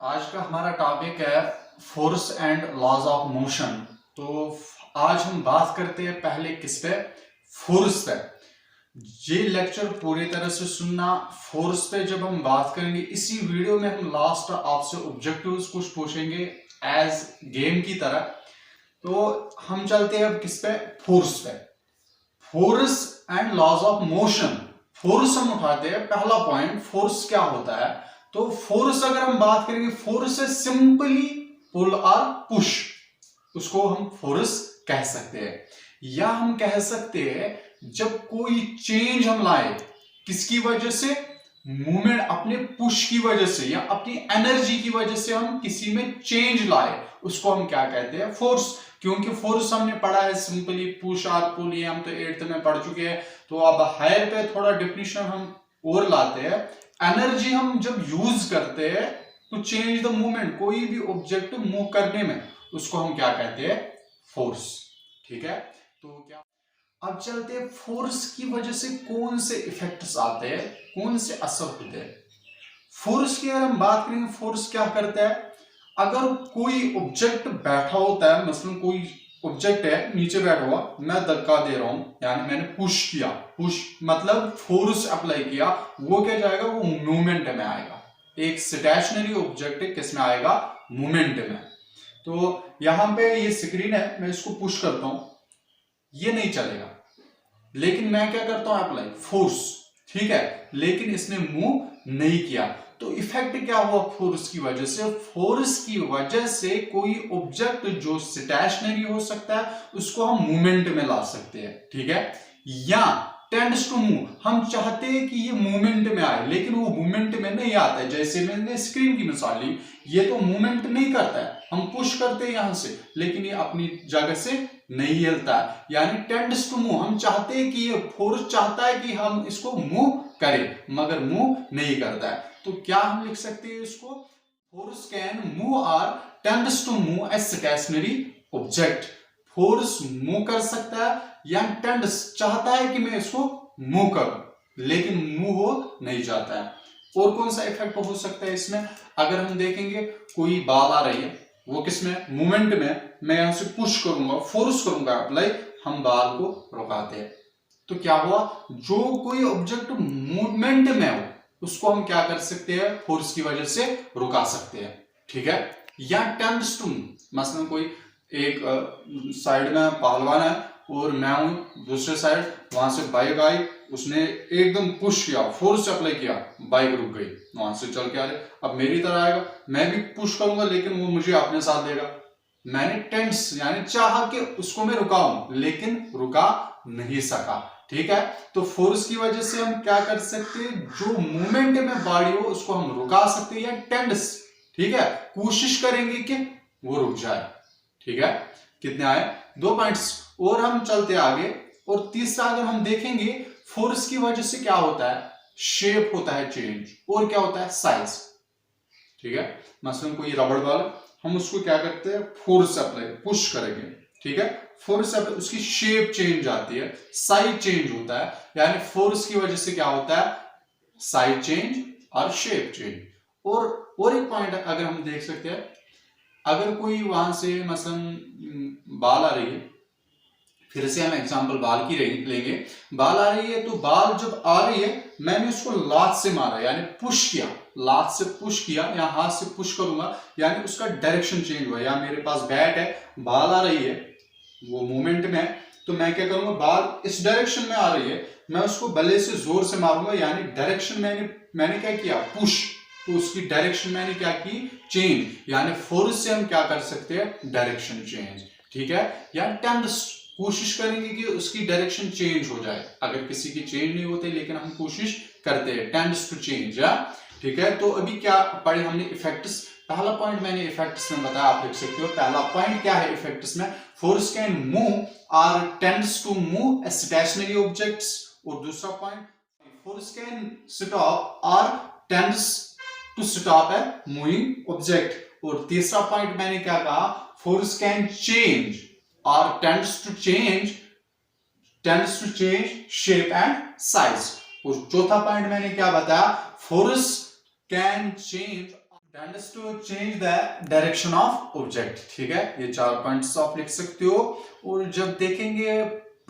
आज का हमारा टॉपिक है force and laws of motion. तो आज हम बात करते हैं पहले किस पे, फोर्स पे। ये लेक्चर पूरी तरह से सुनना। फोर्स पे जब हम बात करेंगे इसी वीडियो में हम लास्ट आपसे ऑब्जेक्टिव्स कुछ पूछेंगे एज गेम की तरह। तो हम चलते हैं अब किस पे, फोर्स पे। Force and laws of motion. Force हम उठाते हैं, पहला पॉइंट फोर्स क्या होता है। तो फोर्स अगर हम बात करेंगे, फोर्स है सिंपली पुल और पुश, उसको हम फोर्स कह सकते हैं। या हम कह सकते हैं जब कोई चेंज हम लाए, किसकी वजह से, मूवमेंट, अपने पुश की वजह से या अपनी एनर्जी की वजह से हम किसी में चेंज लाए, उसको हम क्या कहते हैं, फोर्स। क्योंकि फोर्स हमने पढ़ा है सिंपली पुश और पुल, ये हम तो 8th में पढ़ चुके हैं। तो अब हायर पे थोड़ा डिफिनेशन हम और लाते हैं। एनर्जी हम जब यूज करते हैं टू चेंज द मूवमेंट, कोई भी ऑब्जेक्ट मूव करने में, उसको हम क्या कहते हैं, फोर्स। ठीक है, तो क्या अब चलते हैं फोर्स की वजह से कौन से इफेक्ट्स आते हैं, कौन से असर होते हैं। फोर्स की अगर हम बात करेंगे, फोर्स क्या करता है। अगर कोई ऑब्जेक्ट बैठा होता है, मसलन कोई ऑब्जेक्ट है नीचे बैठा हुआ, मैं धक्का दे रहा हूं, यानी मैंने पुश किया, पुश मतलब फोर्स अप्लाई किया, वो क्या जाएगा, वो मूवमेंट में आएगा। एक स्टेशनरी ऑब्जेक्ट किस में आएगा, मूवमेंट में। तो यहां पे ये स्क्रीन है, मैं इसको पुश करता हूं, ये नहीं चलेगा, लेकिन मैं क्या करता हूं, अप्लाई फोर्स, ठीक है, लेकिन इसने मूव नहीं किया। तो इफेक्ट क्या हुआ फोर्स की वजह से, फोर्स की वजह से कोई ऑब्जेक्ट जो स्टेशनरी हो सकता है उसको हम मूवमेंट में ला सकते हैं, ठीक है। या टेंड्स टू मूव, हम चाहते हैं कि ये मूवमेंट में आए, लेकिन वो मूवमेंट में नहीं आता है। जैसे मैंने स्क्रीन की मिसाल ली, ये तो मूवमेंट नहीं करता है, हम पुश करते हैं यहां से, लेकिन ये अपनी जगह से नहीं हिलता है, यानी टेंड्स टू मूव। हम चाहते हैं कि ये फोर्स चाहता है कि हम इसको मूव करें, मगर मूव नहीं करता है। तो क्या हम लिख सकते हैं इसको, फोर्स कैन मूव और tends to move a stationary object. Force move कर सकता है या टेंड्स चाहता है कि मैं इसको मूव करूं, लेकिन मूव हो नहीं जाता है। और कौन सा इफेक्ट हो सकता है इसमें, अगर हम देखेंगे कोई बाल आ रही है, वो किसमें, मूवमेंट में, मैं यहां से पुश करूंगा, फोर्स करूंगा अप्लाई, हम बाल को रुकाते हैं। तो क्या हुआ, जो कोई ऑब्जेक्ट मूवमेंट में हो उसको हम क्या कर सकते हैं, फोर्स की वजह से रुका सकते हैं, ठीक है। या टेंड्स टू, मसलन कोई एक साइड में पहलवान है और मैं हूं दूसरे साइड, वहां से बाइक आई, उसने एकदम पुश किया, फोर्स अप्लाई किया, बाइक रुक गई, वहां से चल के आ रहे, अब मेरी तरह आएगा, मैं भी पुश करूंगा लेकिन वो मुझे अपने साथ देगा। मैंने टेंस यानी चाहा कि उसको मैं रुकाऊं, लेकिन रुका नहीं सका, ठीक है। तो फोर्स की वजह से हम क्या कर सकते हैं, जो मूवमेंट में बॉडी हो उसको हम रुका सकते हैं, या टेंड्स, ठीक है, कोशिश करेंगे कि वो रुक जाए, ठीक है। कितने आए, 2 पॉइंट्स। और हम चलते आगे, और तीसरा अगर हम देखेंगे, फोर्स की वजह से क्या होता है, शेप होता है चेंज, और क्या होता है, साइज, ठीक है। मसलन कोई रबड़ बॉल, हम उसको क्या करते हैं, फोर्स अप्लाई, पुश करेंगे, ठीक है, फोर्स अप्लाई, उसकी शेप चेंज आती है, साइज चेंज होता है, यानी फोर्स की वजह से क्या होता है, साइज चेंज और शेप चेंज। और एक पॉइंट अगर हम देख सकते हैं, अगर कोई वहां से मसलन बाल आ रही है, फिर से हम एग्जांपल बाल की लेंगे, बाल आ रही है, तो बाल जब आ रही है, मैंने उसको लात से मारा, यानी पुश किया, लात से पुश किया, या हाथ से पुश करूंगा, यानी उसका डायरेक्शन चेंज हुआ। या मेरे पास बैट है, बाल आ रही है, वो मूवमेंट में है, तो मैं क्या करूंगा, बाल इस डायरेक्शन में आ रही है, मैं उसको बल्ले से जोर से मारूंगा, यानी डायरेक्शन मैंने क्या किया, पुश, तो उसकी डायरेक्शन मैंने क्या की, चेंज, यानी फोर्स से हम क्या कर सकते हैं, डायरेक्शन चेंज, ठीक है। या टेंड्स, कोशिश करेंगे कि उसकी डायरेक्शन चेंज हो जाए, अगर किसी की चेंज नहीं होती लेकिन हम कोशिश करते हैं, टेंड्स टू चेंज, या ठीक है। तो अभी क्या पढ़े हमने, इफेक्ट्स। पहला पॉइंट मैंने इफेक्ट्स में बताया, आप लिख सकते हो, पहला पॉइंट क्या है इफेक्ट्स में, फोर्स कैन मूव और tends to move stationary objects. और दूसरा पॉइंट, फोर्स कैन स्टॉप और tends to stop a moving object. और तीसरा पॉइंट मैंने क्या कहा, force can change or tends to change shape and size। और चौथा पॉइंट मैंने क्या बताया, force can change tends to change the direction of object. ठीक है, ये 4 पॉइंट्स आप लिख सकते हो। और जब देखेंगे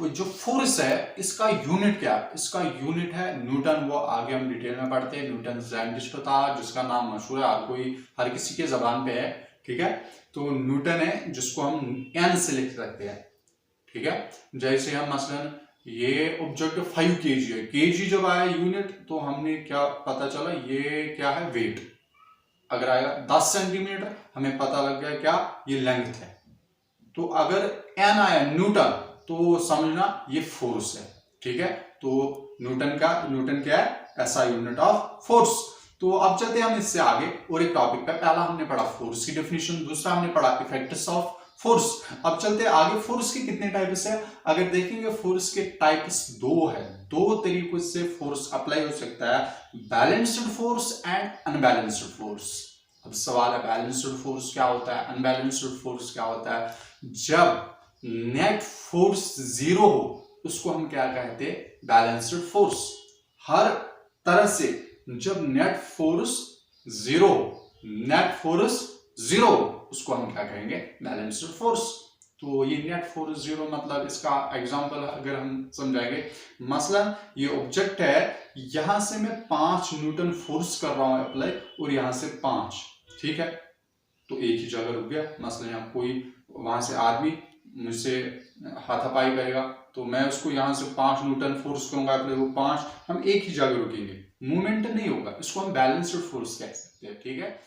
जो फोर्स है इसका यूनिट क्या है, इसका यूनिट है न्यूटन। वो आगे हम डिटेल में पढ़ते हैं। न्यूटन साइंटिस्ट था जिसका नाम मशहूर है, हर किसी के जबान पे है। ठीक है, तो न्यूटन है जिसको हम एन से लिख सकते हैं। ठीक है, जैसे हम मसलन ये ऑब्जेक्ट 5 kg है, kg जब आया यूनिट तो हमने क्या पता चला, ये क्या है वेट। अगर आएगा 10 सेंटीमीटर हमें पता लग गया क्या ये लेंथ है। तो अगर एन आया न्यूटन तो समझना ये फोर्स है। ठीक है, तो न्यूटन क्या है, ऐसा यूनिट ऑफ फोर्स। तो अब चलते हैं हम इससे आगे और एक टॉपिक पे। पहला हमने पढ़ा फोर्स की डेफिनेशन, दूसरा हमने पढ़ा इफेक्ट्स ऑफ फोर्स। अब चलते हैं आगे, फोर्स के कितने टाइप्स है। अगर देखेंगे फोर्स के टाइप्स 2 है। 2 तरीकों से फोर्स अप्लाई हो सकता है, balanced force and unbalanced force. अब सवाल है बैलेंस्ड फोर्स क्या होता है, अनबैलेंस्ड फोर्स क्या होता है। जब नेट फोर्स 0 हो उसको हम क्या कहते हैं, बैलेंस्ड फोर्स। हर तरह से जब नेट फोर्स 0 उसको हम क्या कहेंगे, बैलेंस्ड फोर्स। तो ये नेट फोर्स 0 मतलब इसका एग्जांपल अगर हम समझाएंगे, मसलन ये ऑब्जेक्ट है, यहां से मैं 5 न्यूटन फोर्स कर रहा हूं अप्लाई और यहां से 5। ठीक है, तो एक ही जगह रुक गया। मसलन यहाँ कोई वहां से आदमी मुझसे हाथापाई करेगा तो मैं उसको यहाँ से 5 न्यूटन फोर्स करूंगा अप्लाई, वो 5, हम एक ही जगह रुकेंगे, मूवमेंट नहीं होगा। इसको हम बैलेंस्ड फोर्स कह सकते हैं। ठीक है,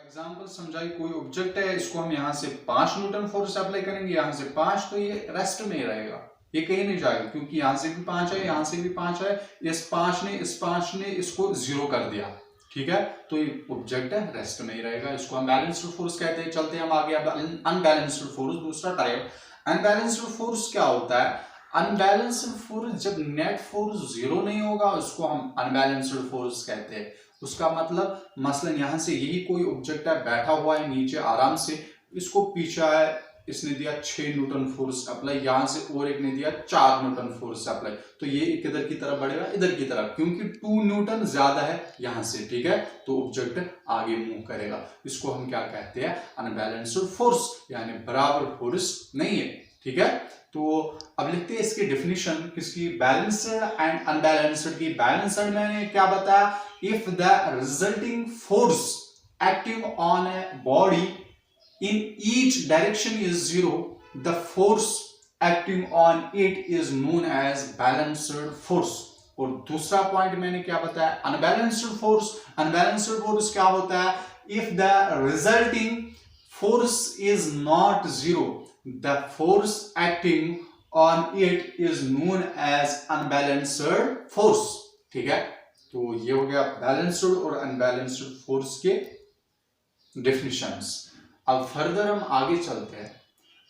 एग्जांपल समझाइए, कोई ऑब्जेक्ट है, इसको हम यहाँ से 5 न्यूटन फोर्स अप्लाई करेंगे, यहाँ से 5, तो ये रेस्ट में ही रहेगा, ये कहीं नहीं जाएगा, क्योंकि यहाँ से भी 5 है, यहाँ से भी 5 है। इस 5 ने इसको 0 कर दिया। ठीक है, तो ये ऑब्जेक्ट है, रेस्ट में ही रहेगा, इसको हम बैलेंस्ड फोर्स कहते हैं। चलते हैं हम आगे, अनबैलेंस्ड फोर्स, दूसरा टाइप। अनबैलेंस्ड फोर्स क्या होता है, अनबैलेंस्ड फोर्स जब नेट फोर्स 0 नहीं होगा उसको हम अनबैलेंस्ड फोर्स कहते हैं। उसका मतलब मसलन यहां से यही कोई ऑब्जेक्ट है, बैठा हुआ है नीचे आराम से, इसको पीछे है, इसने दिया 6 न्यूटन फोर्स अप्लाई, यहां से और एक ने दिया 4 न्यूटन फोर्स अप्लाई, तो ये किधर की तरफ बढ़ेगा, इधर की तरफ, क्योंकि 2 न्यूटन ज्यादा है यहां से। ठीक है, तो ऑब्जेक्ट आगे मूव करेगा। इसको हम क्या कहते हैं, अनबैलेंस्ड फोर्स, यानी बराबर फोर्स नहीं है। ठीक है, तो अब लिखते हैं इसकी डेफिनेशन किसकी, बैलेंस्ड एंड अनबैलेंस्ड की। बैलेंस्ड मैंने क्या बताया, if the resulting force acting on a body in each direction is 0, the force acting on it is known as balanced force। और दूसरा पॉइंट मैंने क्या बताया, अनबैलेंस्ड फोर्स। अनबैलेंस्ड फोर्स क्या होता है, if the resulting force is not 0, the force acting on it is known as unbalanced force। ठीक है, तो ये हो गया बैलेंस्ड और अनबैलेंस्ड फोर्स के डेफिनेशंस। अब फर्दर हम आगे चलते हैं।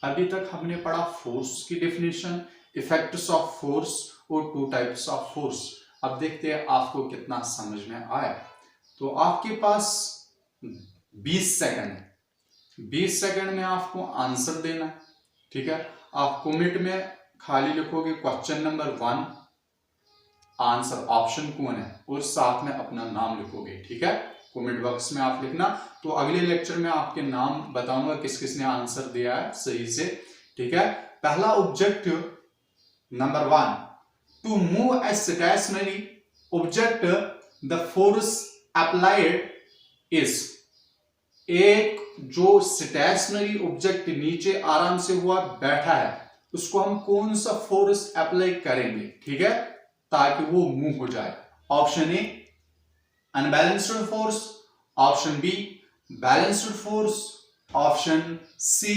अभी तक हमने पढ़ा फोर्स की डेफिनेशन, इफेक्ट्स ऑफ फोर्स और 2 टाइप्स ऑफ फोर्स। अब देखते हैं आपको कितना समझ में आया। तो आपके पास 20 सेकंड है, 20 सेकंड में आपको आंसर देना। ठीक है, आप कमेंट में खाली लिखोगे क्वेश्चन नंबर 1, आंसर ऑप्शन कौन है, और साथ में अपना नाम लिखोगे। ठीक है, कमेंट बॉक्स में आप लिखना। तो अगले लेक्चर में आपके नाम बताऊंगा किस किस ने आंसर दिया है सही से। ठीक है, पहला object number 1, to move a stationary object the force applied is. एक जो स्टेशनरी ऑब्जेक्ट नीचे आराम से हुआ बैठा है उसको हम कौन सा फोर्स अप्लाई करेंगे, ठीक है, ताकि वो मूव हो जाए। Option A unbalanced force, option B balanced force, option C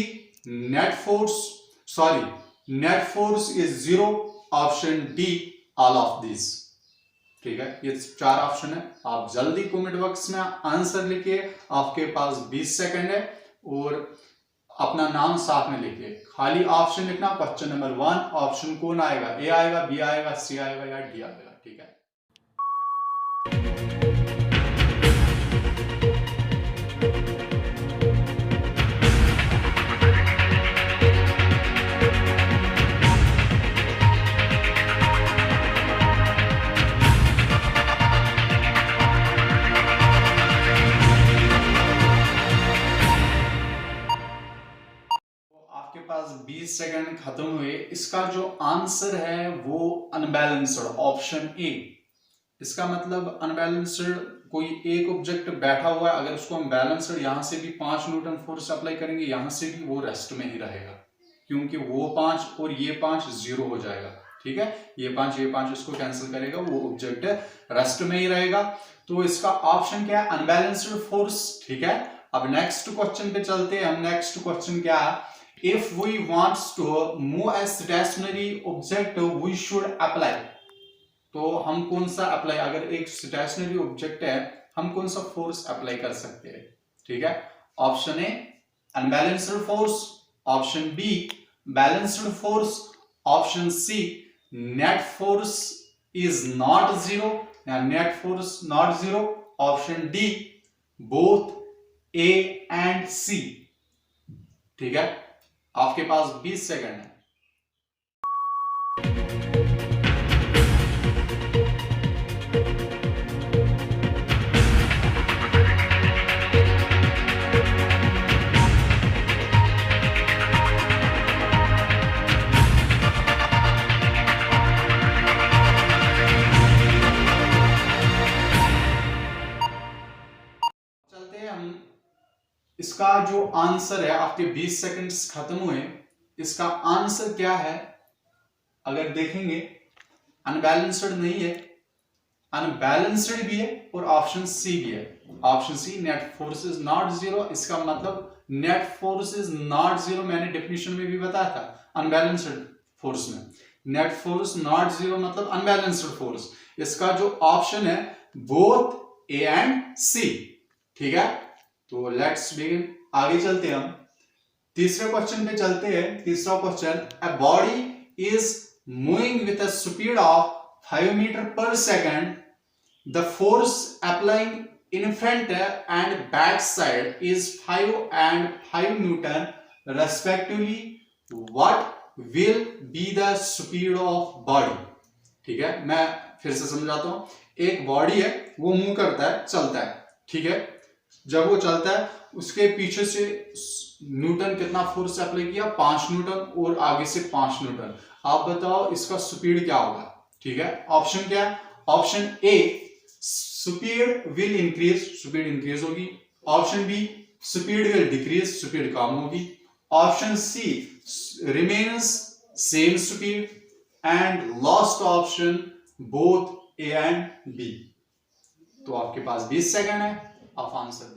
net force is 0, option D all of this. ठीक है, ये 4 ऑप्शन है। आप जल्दी कमेंट बॉक्स में आंसर लिखिए, आपके पास 20 सेकंड है, और अपना नाम साथ में लिखिए। खाली ऑप्शन लिखना, क्वेश्चन नंबर 1 ऑप्शन कौन आएगा, ए आएगा, बी आएगा, सी आएगा या डी आएगा। ठीक है। सेकंड खत्म हुए। इसका जो आंसर है वो अनबैलेंस्ड, ऑप्शन ए। इसका मतलब अनबैलेंस्ड, कोई एक ऑब्जेक्ट बैठा हुआ है, अगर उसको हम बैलेंस्ड यहां से भी 5 न्यूटन फोर्स अप्लाई करेंगे, यहां से भी वो रेस्ट में ही रहेगा, क्योंकि वो 5 और ये 5 जीरो हो जाएगा। ठीक है, ये 5 इसको कैंसिल करेगा, वो ऑब्जेक्ट रेस्ट में ही रहेगा। तो इसका ऑप्शन क्या है? Unbalanced force. ठीक है, अब नेक्स्ट क्वेश्चन पे चलते हैं हम। नेक्स्ट क्वेश्चन क्या है? If we wants to move a stationary object we should apply. तो हम कौन सा अप्लाई, अगर एक स्टेशनरी ऑब्जेक्ट है, हम कौन सा फोर्स अप्लाई कर सकते हैं? ठीक है, option A unbalanced force, option B balanced force, option C net force is not zero, net force not zero, option D both A and C. ठीक है, आपके पास 20 सेकंड है। इसका जो आंसर है, आपके 20 सेकंड्स खत्म हुए। इसका आंसर क्या है? अगर देखेंगे अनबैलेंस्ड नहीं है, अनबैलेंस्ड भी है और ऑप्शन सी भी है। Option C net force is not zero. इसका मतलब net force is not zero, मैंने डेफिनेशन में भी बताया था अनबैलेंस्ड फोर्स में। नेट फोर्स नॉट जीरो मतलब अनबैलेंस्ड फोर्स। इसका जो ऑप्शन है बोथ ए एंड सी। ठीक है, तो लेट्स बिगिन। आगे चलते हैं हम, तीसरे क्वेश्चन पे चलते हैं। तीसरा question, a body is moving with a speed of 5 metre per second, the force applying in front and back side is 5 and 5 newton respectively, what will be the speed of body? ठीक है, मैं फिर से समझाता हूं। एक body है, वो मूव करता है, चलता है। ठीक है, जब वो चलता है उसके पीछे से न्यूटन कितना फोर्स अप्लाई किया? 5 न्यूटन, और आगे से 5 न्यूटन। आप बताओ इसका स्पीड क्या होगा? ठीक है, ऑप्शन क्या है? Option A speed will increase, speed increase होगी। Option B speed will decrease, speed कम होगी। Option C remains same speed, and last option both A and B. तो आपके पास 20 सेकंड है, आप आंसर दीजिए।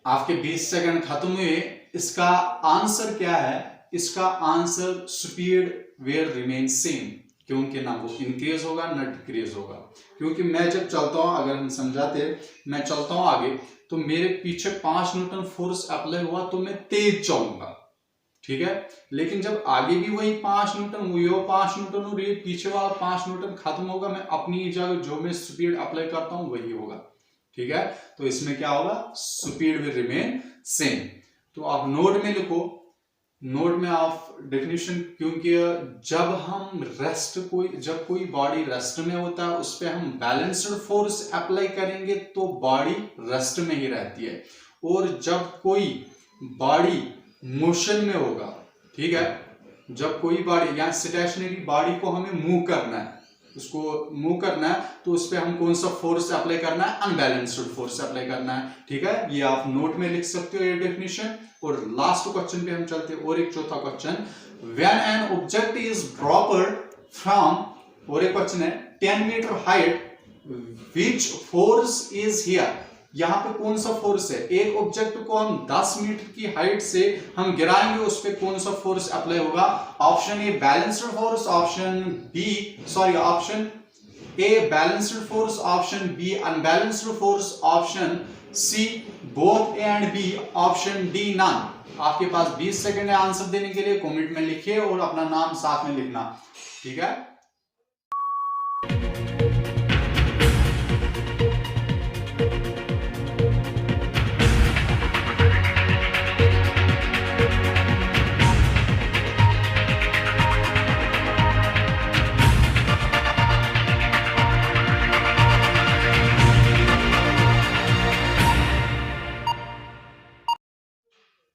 आपके 20 सेकंड खत्म हुए। इसका आंसर क्या है? इसका answer speed will remain same, क्योंकि ना वो इंक्रीज होगा ना डिक्रीज होगा। क्योंकि मैं जब चलता हूं, अगर हम समझाते, मैं चलता हूं आगे, तो मेरे पीछे 5 न्यूटन फोर्स अप्लाई हुआ तो मैं तेज चलूंगा। ठीक है, लेकिन जब आगे भी वही 5 न्यूटन, वो 5 न्यूटन और ये पीछे वाला 5 न्यूटन खत्म होगा, मैं अपनी जगह जो मैं स्पीड अप्लाई करता हूं वही होगा। ठीक है, तो इसमें क्या होगा? Speed will remain same. तो आप नोट में लिखो, नोट में आप डेफिनेशन, क्योंकि जब कोई बॉडी रेस्ट में होता है, उस पर हम बैलेंस्ड फोर्स अप्लाई करेंगे तो बॉडी रेस्ट में ही रहती है। और जब कोई बॉडी मोशन में होगा, ठीक है, जब कोई बॉडी या स्टेशनरी बॉडी को हमें मूव करना है, उसको मूव करना है, तो उस पर हम कौन सा फोर्स अप्लाई करना है? अनबैलेंस्ड फोर्स अप्लाई करना है। ठीक है, ये आप नोट में लिख सकते हो ये डेफिनेशन। और लास्ट क्वेश्चन पे हम चलते हैं, और एक चौथा question, when an object is dropped from, और एक क्वेश्चन है 10 metre height, which force is here? यहां पे कौन सा फोर्स है? एक ऑब्जेक्ट को हम 10 मीटर की हाइट से हम गिराएंगे, उस पर कौन सा फोर्स अप्लाई होगा? Option A balanced force, option A balanced force, option B unbalanced force, option C both A and B, option D none. आपके पास 20 सेकंड है आंसर देने के लिए। कमेंट में लिखिए और अपना नाम साथ में लिखना। ठीक है।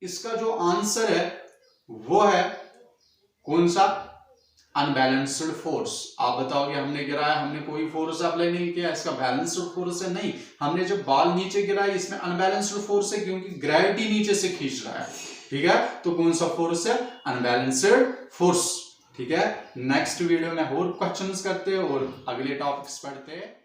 इसका जो आंसर है वो है कौन सा, अनबैलेंस्ड फोर्स। आप बताओगे हमने गिराया, हमने कोई फोर्स अप्लाई नहीं किया, इसका बैलेंस्ड फोर्स है। नहीं, हमने जब बॉल नीचे गिराई इसमें अनबैलेंस्ड फोर्स है क्योंकि ग्रेविटी नीचे से खींच रहा है। ठीक है, तो कौन सा फोर्स है, अनबैलेंस्ड फोर्स। ठीक है, नेक्स्ट वीडियो में और क्वेश्चंस करते हैं और अगले टॉपिक्स पढ़ते हैं।